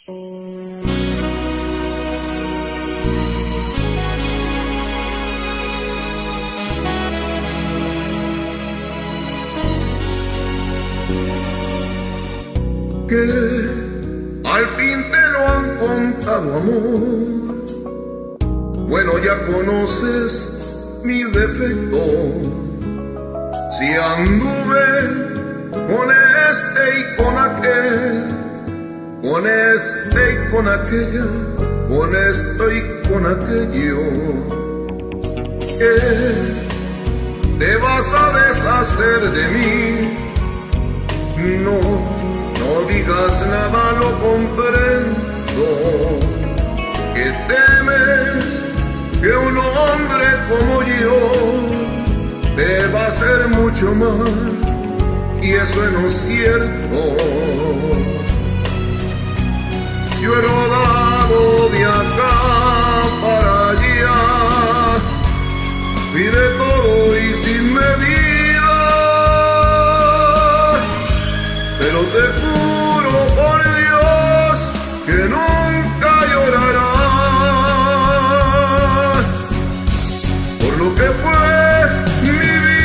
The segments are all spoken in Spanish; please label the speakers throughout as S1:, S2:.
S1: Que al fin te lo han contado, amor. Bueno, ya conoces mis defectos. Si anduve con este y con aquel, con este y con aquella, con esto y con aquello, que te vas a deshacer de mí. No digas nada, lo comprendo, que temes que un hombre como yo te va a hacer mucho mal, y eso no es cierto. Yo he rodado de acá para allá, y de todo y sin medida, pero te juro por Dios que nunca llorarás por lo que fue mi vida.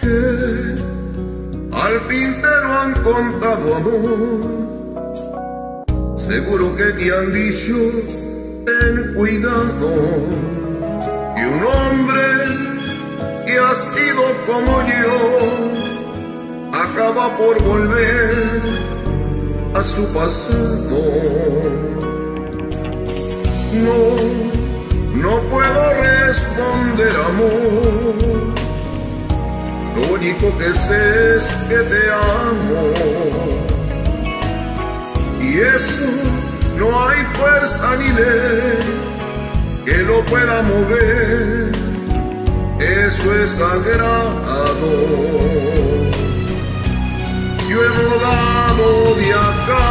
S1: Que al fin te lo han contado, amor. Seguro que te han dicho, ten cuidado, y un hombre que ha sido como yo acaba por volver a su pasado. No puedo responder, amor. Lo único que sé es que te amo, y eso no hay fuerza ni ley que lo pueda mover. Eso es sagrado. Yo he rodado de acá